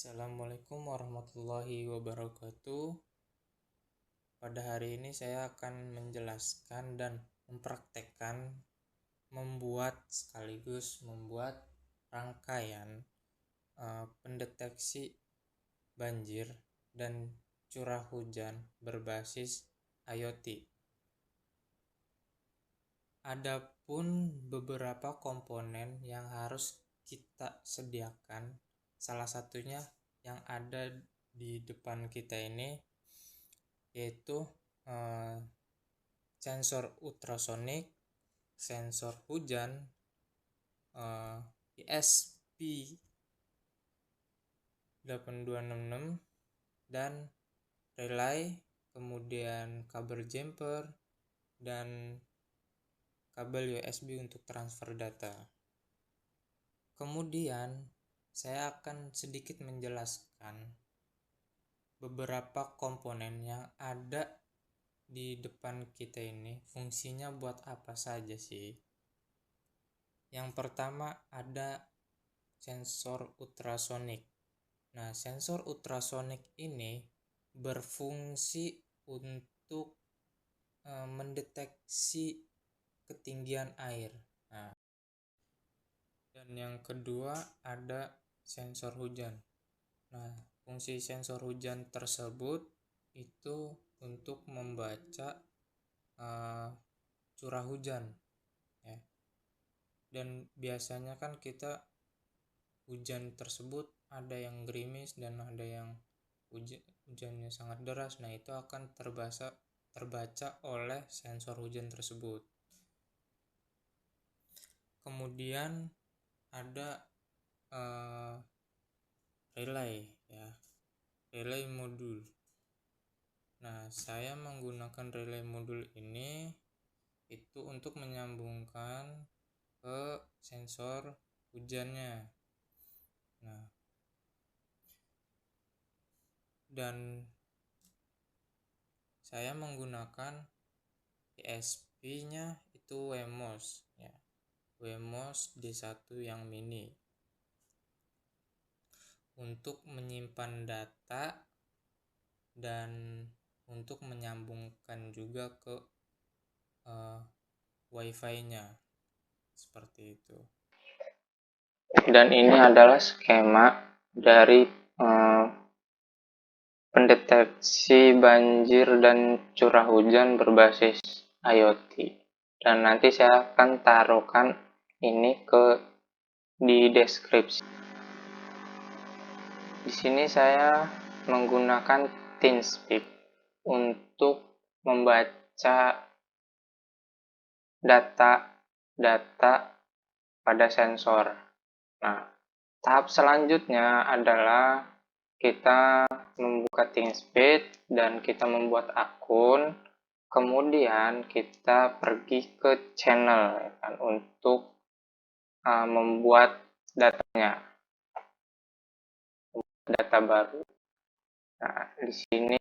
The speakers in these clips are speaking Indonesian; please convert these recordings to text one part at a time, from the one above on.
Assalamualaikum warahmatullahi wabarakatuh. Pada hari ini saya akan menjelaskan dan mempraktekkan membuat rangkaian pendeteksi banjir dan curah hujan berbasis IoT. Adapun beberapa komponen yang harus kita sediakan, salah satunya yang ada di depan kita ini yaitu sensor ultrasonik, sensor hujan, ESP8266 dan relay, kemudian kabel jumper dan kabel USB untuk transfer data. Kemudian saya akan sedikit menjelaskan beberapa komponen yang ada di depan kita ini fungsinya buat apa saja sih. Yang pertama ada sensor ultrasonik. Nah, sensor ultrasonik ini berfungsi untuk mendeteksi ketinggian air. Nah, dan yang kedua ada sensor hujan. Nah, fungsi sensor hujan tersebut itu untuk membaca curah hujan, ya. Dan biasanya kan kita hujan tersebut ada yang gerimis dan ada yang hujannya sangat deras. Nah, itu akan terbaca oleh sensor hujan tersebut. Kemudian ada relay, ya, relay modul. Nah, saya menggunakan relay modul ini itu untuk menyambungkan ke sensor hujannya. Nah, dan saya menggunakan ESP-nya itu Wemos, ya. Wemos D1 yang mini untuk menyimpan data dan untuk menyambungkan juga ke Wi-Fi-nya, seperti itu. Dan ini adalah skema dari pendeteksi banjir dan curah hujan berbasis IoT. Dan nanti saya akan taruhkan ini di deskripsi. Di sini saya menggunakan TeamSpeak untuk membaca data pada sensor. Nah, tahap selanjutnya adalah kita membuka TeamSpeak dan kita membuat akun. Kemudian kita pergi ke channel, ya kan, untuk membuat data baru. Nah, di sini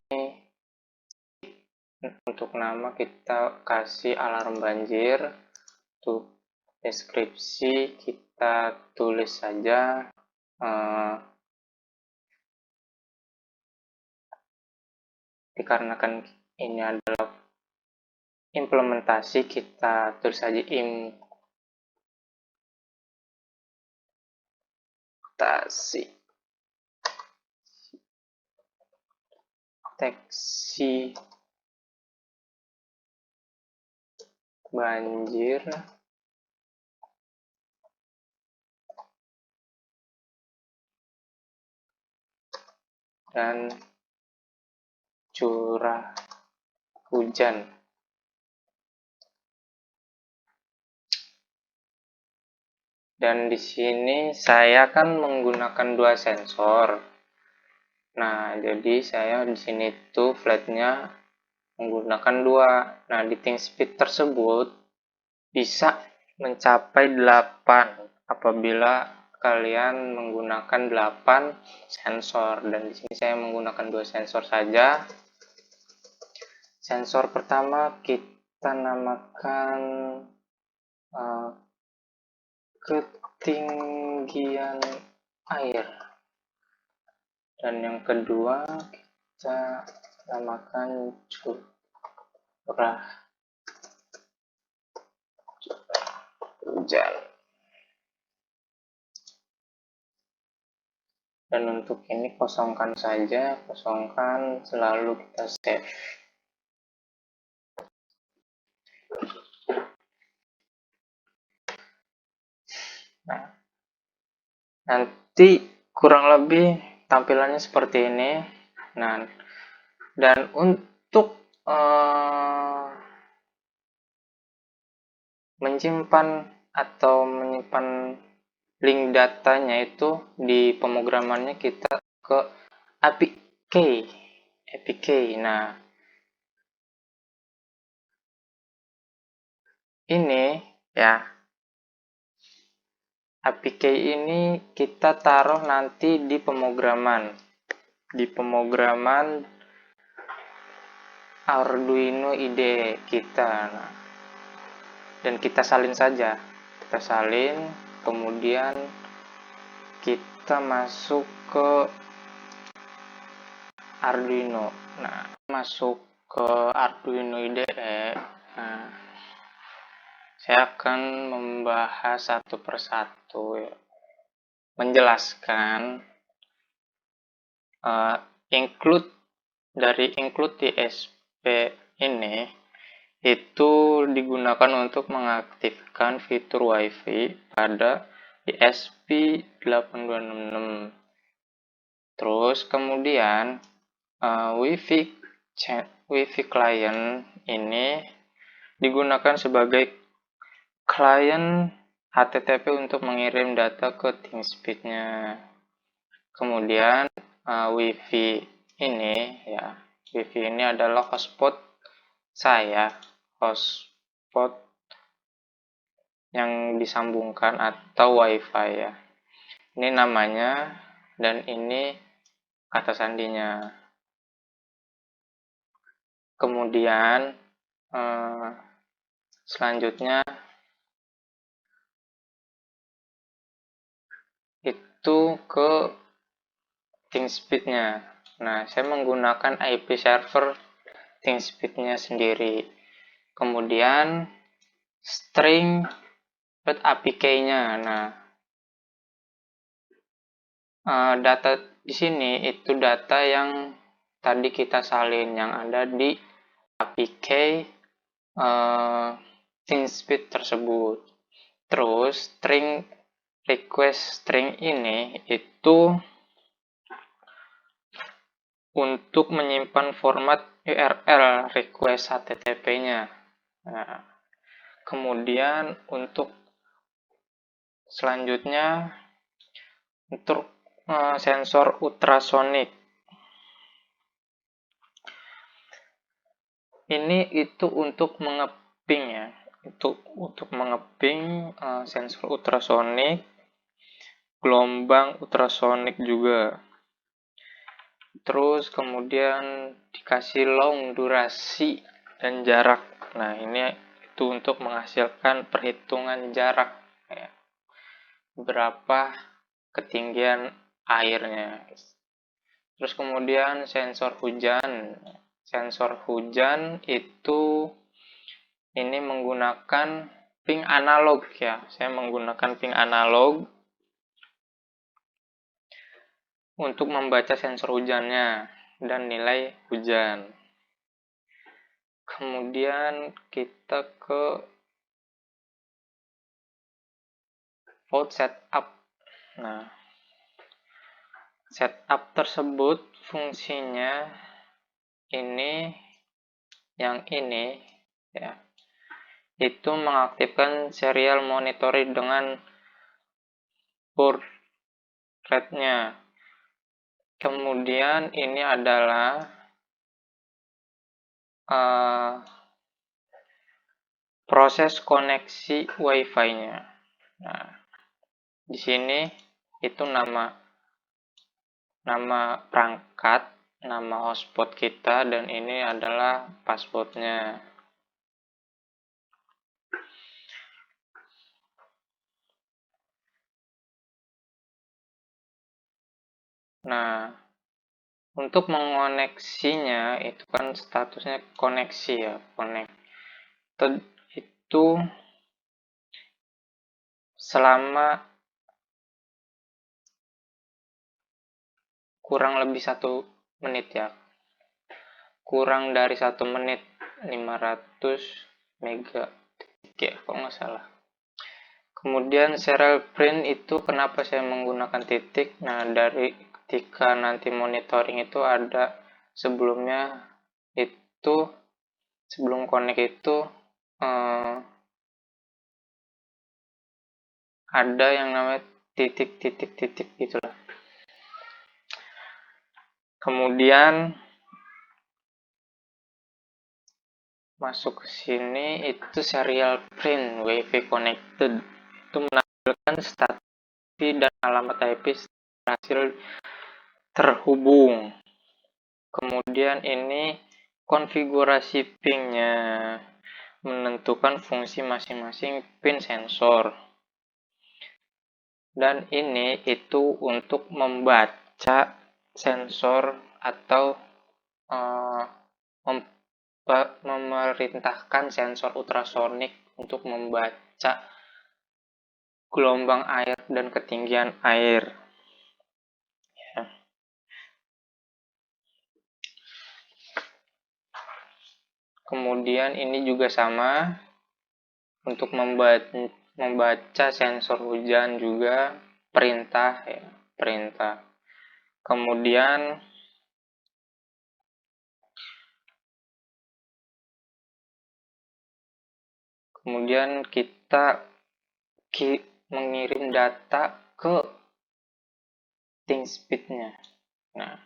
untuk nama kita kasih alarm banjir. Untuk deskripsi kita tulis saja dikarenakan ini adalah implementasi, kita tulis saja implementasi deteksi banjir dan curah hujan. Dan di sini saya kan menggunakan dua sensor. Nah, jadi saya di sini tuh flatnya menggunakan dua. Nah, di TeamSpeak tersebut bisa mencapai 8 apabila kalian menggunakan 8 sensor, dan di sini saya menggunakan dua sensor saja. Sensor pertama kita namakan ketinggian air. Dan yang kedua kita namakan curah hujan. Dan untuk ini kosongkan saja, kosongkan, selalu kita save. Nah, nanti kurang lebih tampilannya seperti ini. Nah, dan untuk menyimpan link datanya itu di pemrogramannya kita ke APK. Nah, ini ya, APK ini kita taruh nanti di pemrograman Arduino IDE kita. Nah, dan kita salin saja, kemudian kita masuk ke Arduino. Nah, masuk ke Arduino IDE. Nah, saya akan membahas satu persatu ya, menjelaskan include DSP ini itu digunakan untuk mengaktifkan fitur WiFi pada ESP8266. Terus kemudian WiFi client ini digunakan sebagai klien HTTP untuk mengirim data ke ThinkSpeed-nya. Kemudian WiFi ini adalah hotspot yang disambungkan atau WiFi ya. Ini namanya dan ini kata sandinya. Kemudian selanjutnya itu ke ThinkSpeed-nya. Nah, saya menggunakan IP server ThinkSpeed-nya sendiri. Kemudian string APK-nya. Nah, data di sini itu data yang tadi kita salin yang ada di APK ThinkSpeed tersebut. Terus request string ini itu untuk menyimpan format URL request HTTP-nya. Nah, kemudian untuk selanjutnya untuk sensor ultrasonik. Ini itu untuk mengeping ya. Untuk mengeping sensor ultrasonik, gelombang ultrasonik juga. Terus kemudian dikasih long durasi dan jarak. Nah, ini itu untuk menghasilkan perhitungan jarak ya. Berapa ketinggian airnya. Terus kemudian sensor hujan. Sensor hujan itu ini menggunakan ping analog ya. Saya menggunakan ping analog untuk membaca sensor hujannya dan nilai hujan. Kemudian kita ke volt setup. Nah, setup tersebut fungsinya yang ini ya, itu mengaktifkan serial monitoring dengan baud rate-nya. Kemudian ini adalah proses koneksi WiFi-nya. Nah, di sini itu nama perangkat, nama hotspot kita, dan ini adalah passwordnya. Nah, Untuk mengoneksinya itu kan statusnya koneksi ya, connected itu selama kurang lebih 1 menit ya, kurang dari 1 menit, 500 mega ya kalau nggak salah. Kemudian serial print itu kenapa saya menggunakan titik? Nah, dari ketika nanti monitoring itu ada sebelumnya itu, sebelum connect itu ada yang namanya titik-titik-titik gitulah. Kemudian masuk ke sini itu serial print WiFi connected, itu menampilkan status dan alamat IP berhasil terhubung. Kemudian ini konfigurasi pingnya, menentukan fungsi masing-masing pin sensor. Dan ini itu untuk membaca sensor atau memerintahkan sensor ultrasonik untuk membaca gelombang air dan ketinggian air. Ya. Kemudian ini juga sama untuk membaca sensor hujan juga, perintah ya, perintah. Kemudian kita mengirim data ke ThinkSpeed-nya. Nah,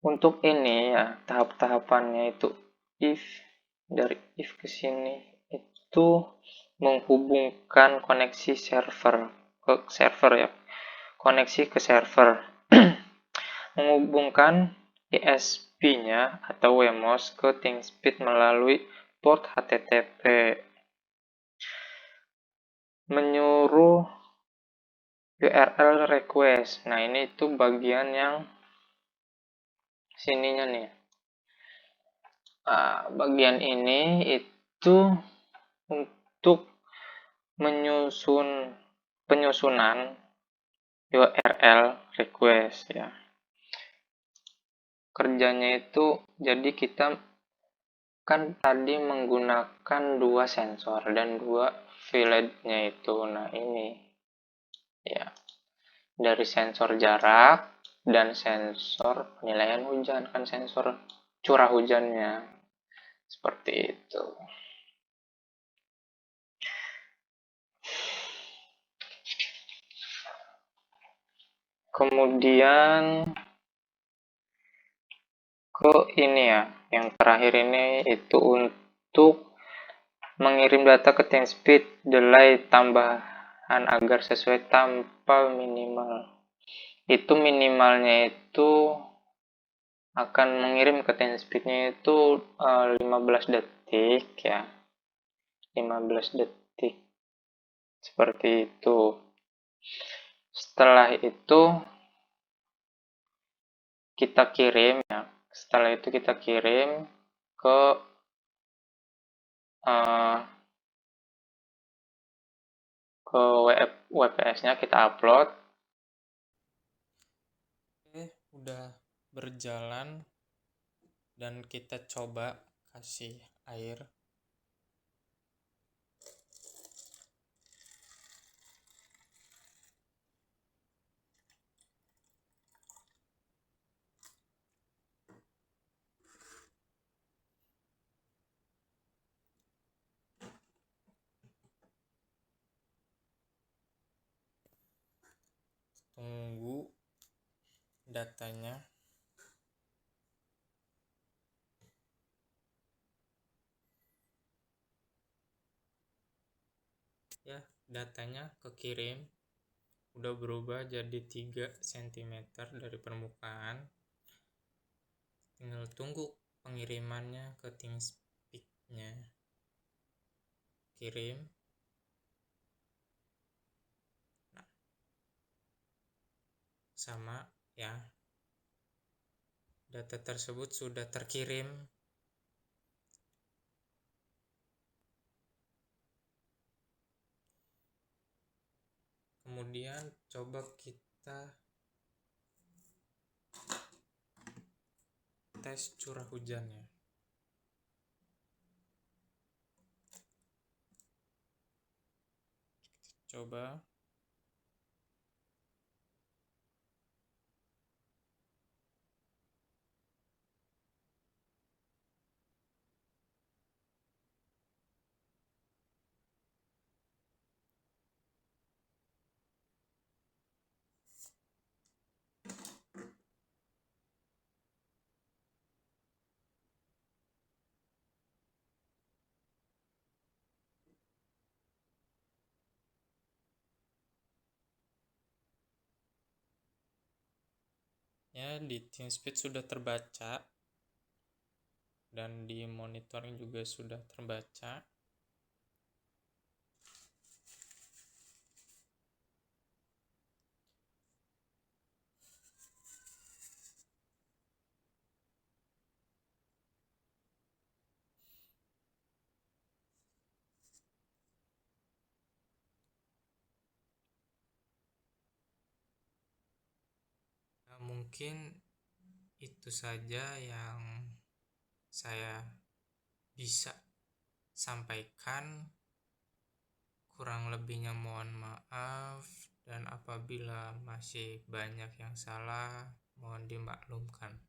untuk ini ya tahap-tahapannya itu dari if ke sini itu menghubungkan koneksi server ke server ya. Koneksi ke server. Menghubungkan ISP-nya atau WMOS ke ThinkSpeed melalui port HTTP. Menyuruh URL request. Nah, ini itu bagian yang sininya nih. Bagian ini itu untuk penyusunan URL request ya. Kerjanya itu jadi kita kan tadi menggunakan 2 sensor dan 2 VLAN-nya itu. Nah, ini ya. Dari sensor jarak dan sensor penilaian hujan, kan sensor curah hujannya. Seperti itu. Kemudian ke ini ya, yang terakhir ini itu untuk mengirim data ke ThinkSpeed delay tambahan agar sesuai tanpa minimal. Itu minimalnya itu akan mengirim ke ThinkSpeed-nya itu 15 detik ya. 15 detik. Seperti itu. Setelah itu kita kirim ya. Setelah itu kita kirim ke WPS-nya, kita upload. Oke, udah berjalan dan kita coba kasih air. Tunggu datanya. Ya, datanya kekirim. Udah berubah jadi 3 cm dari permukaan. Tinggal tunggu pengirimannya ke ThinkSpeed-nya. Kirim. sama ya. Data tersebut sudah terkirim. Kemudian coba kita tes curah hujannya. Coba. Ya, di TeamSpeak sudah terbaca dan di monitoring juga sudah terbaca. Nah, mungkin itu saja yang saya bisa sampaikan. Kurang lebihnya mohon maaf, dan apabila masih banyak yang salah, mohon dimaklumkan.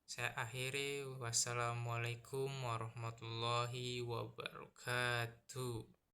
Saya akhiri, wassalamualaikum warahmatullahi wabarakatuh.